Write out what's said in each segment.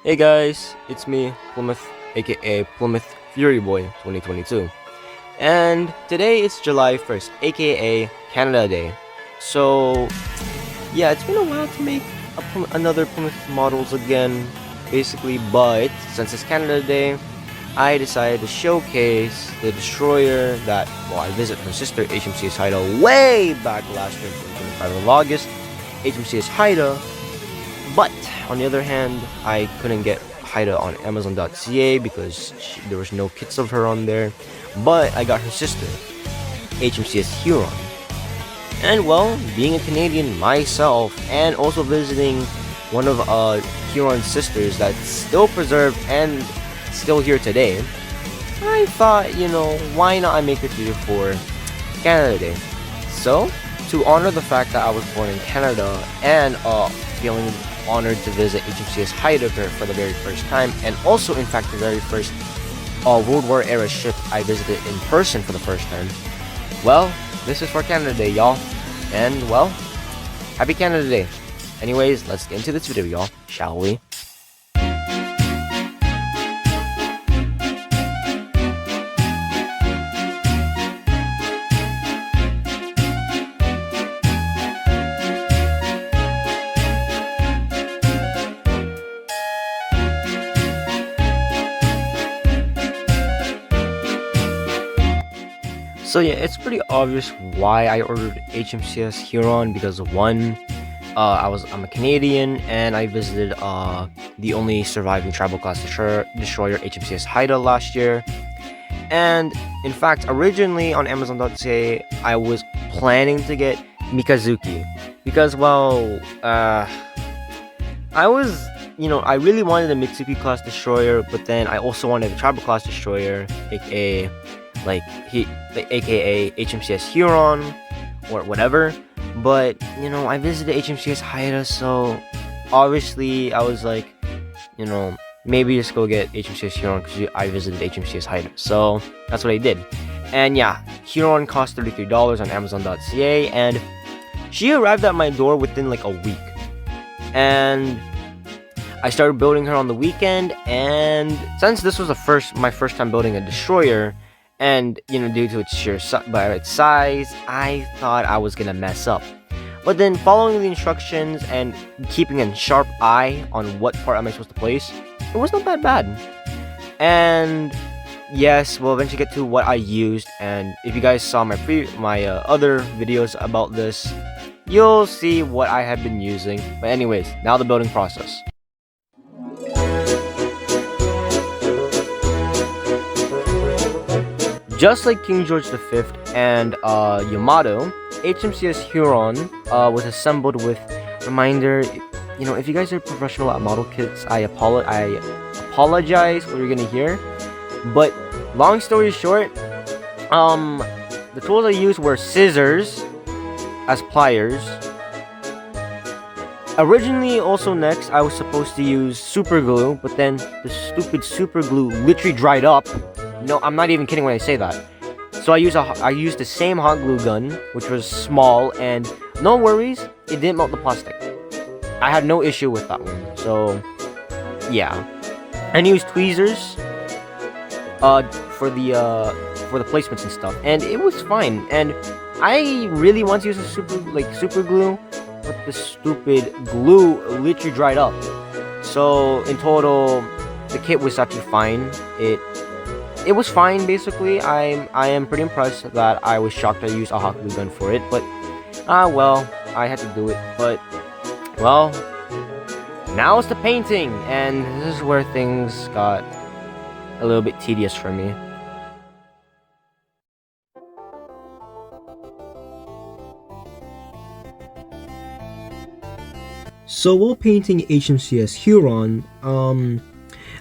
Hey guys, it's me, Plymouth, aka Plymouth Fury Boy 2022. And today it's July 1st, aka Canada Day. So, yeah, it's been a while to make another Plymouth models again, basically, but since it's Canada Day, I decided to showcase the destroyer that, well, I visited her sister HMCS Haida way back last year in 2025 of August, HMCS Haida. But on the other hand, I couldn't get Haida on Amazon.ca because there was no kits of her on there. But I got her sister, HMCS Huron. And well, being a Canadian myself and also visiting one of Huron's sisters that's still preserved and still here today, I thought, why not I make a video for Canada Day? So, to honor the fact that I was born in Canada and feeling honored to visit HMCS Haida for the very first time, and also in fact the very first World War era ship I visited in person for the first time. Well, this is for Canada Day, y'all. And well, happy Canada Day. Anyways, let's get into this video, y'all, shall we? So yeah, it's pretty obvious why I ordered HMCS Huron because one, I'm a Canadian and I visited the only surviving tribal class destroyer HMCS Haida last year. And in fact, originally on Amazon.ca, I was planning to get Mikazuki because I really wanted a Mitsuki class destroyer, but then I also wanted a tribal class destroyer, aka aka HMCS Huron or whatever. But I visited HMCS Haida, so obviously I was like, maybe just go get HMCS Huron because I visited HMCS Haida. So that's what I did. And yeah, Huron cost $33 on Amazon.ca, and she arrived at my door within like a week. And I started building her on the weekend, and since this was my first time building a destroyer, and due to its sheer size, I thought I was gonna mess up. But then following the instructions and keeping a sharp eye on what part am I supposed to place, it was not that bad. And yes, we'll eventually get to what I used, and if you guys saw my other videos about this, you'll see what I have been using. But anyways, now the building process. Just like King George V and Yamato, HMCS Huron was assembled with reminder. If you guys are professional at model kits, I apologize what you're gonna hear. But long story short, the tools I used were scissors as pliers. Originally, also next, I was supposed to use super glue, but then the stupid super glue literally dried up. No, I'm not even kidding when I say that. So I used the same hot glue gun, which was small, and no worries, it didn't melt the plastic. I had no issue with that one. So yeah, and used tweezers for the placements and stuff, and it was fine. And I really want to use a super glue, but the stupid glue literally dried up. So in total, the kit was actually fine. It was fine, basically. I am pretty impressed that I was shocked I used a hot glue gun for it, but well, I had to do it. But well, now it's the painting, and this is where things got a little bit tedious for me. So while painting HMCS Huron,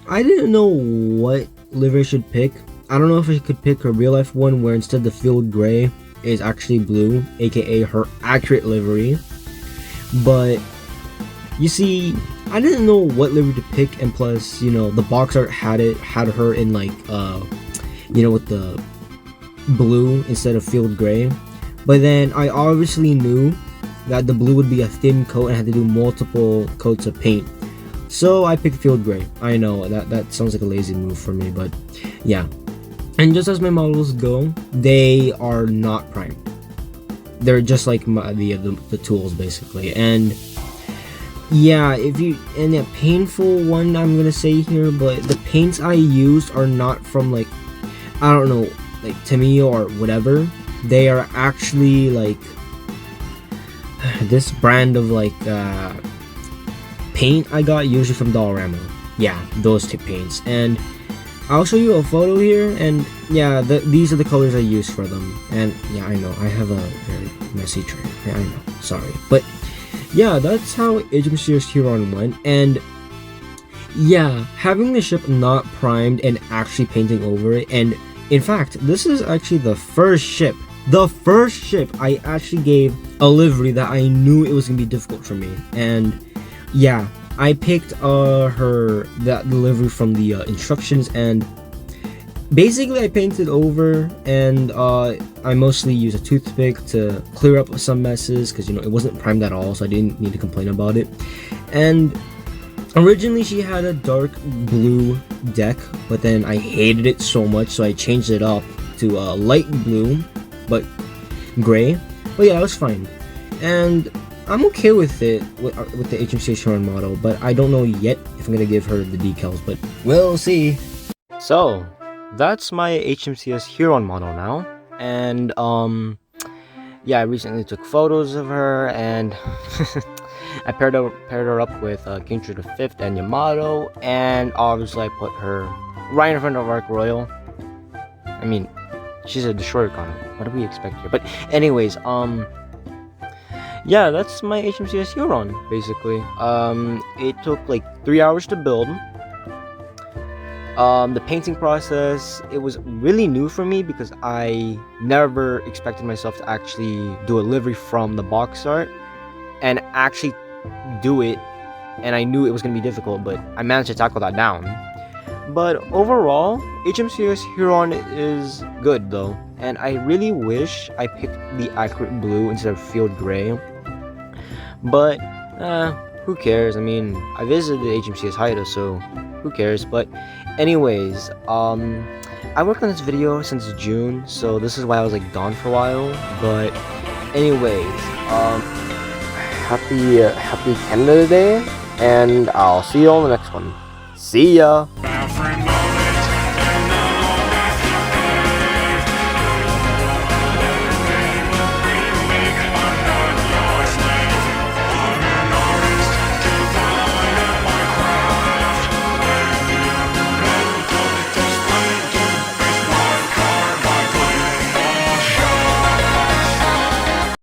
I didn't know what livery I should pick. I don't know if I could pick a real life one where instead the field gray is actually blue, aka her accurate livery. But you see, I didn't know what livery to pick, and plus, the box art had her in like with the blue instead of field gray. But then I obviously knew that the blue would be a thin coat and I had to do multiple coats of paint. So I picked Field Gray. I know that sounds like a lazy move for me, but yeah. And just as my models go, they are not primed. They're just like the tools basically. And yeah, a painful one I'm gonna say here, but the paints I used are not from like, I don't know, like Tamiya or whatever. They are actually like this brand of like paint I got, usually from Dollarama. Yeah, those two paints. And I'll show you a photo here, and yeah, these are the colors I use for them. And yeah, I know I have a very messy tray. Yeah, I know, sorry, but yeah, that's how HMCS Huron went. And yeah, having the ship not primed and actually painting over it, and in fact, this is actually the first ship I actually gave a livery that I knew it was gonna be difficult for me. And yeah, I picked that livery from the instructions, and basically I painted over, and I mostly used a toothpick to clear up some messes, because it wasn't primed at all, so I didn't need to complain about it. And originally she had a dark blue deck, but then I hated it so much, so I changed it up to light blue but gray. But yeah, it was fine, and I'm okay with it with the HMCS Huron model, but I don't know yet if I'm gonna give her the decals, but we'll see. So that's my HMCS Huron model now, and yeah, I recently took photos of her, and I paired her up with King True the 5th and Yamato, and obviously I put her right in front of Arc Royal. I mean, she's a destroyer con. What do we expect here? But anyways, yeah, that's my HMCS Huron basically. It took like 3 hours to build. The painting process, it was really new for me because I never expected myself to actually do a livery from the box art and actually do it, and I knew it was going to be difficult, but I managed to tackle that down. But overall, HMCS Huron is good though, and I really wish I picked the accurate blue instead of field gray, but who cares? I mean, I visited the HMCS Haida, so who cares? But anyways, I worked on this video since June, so this is why I was like gone for a while. But anyways, happy Canada Day, and I'll see you on the next one. See ya.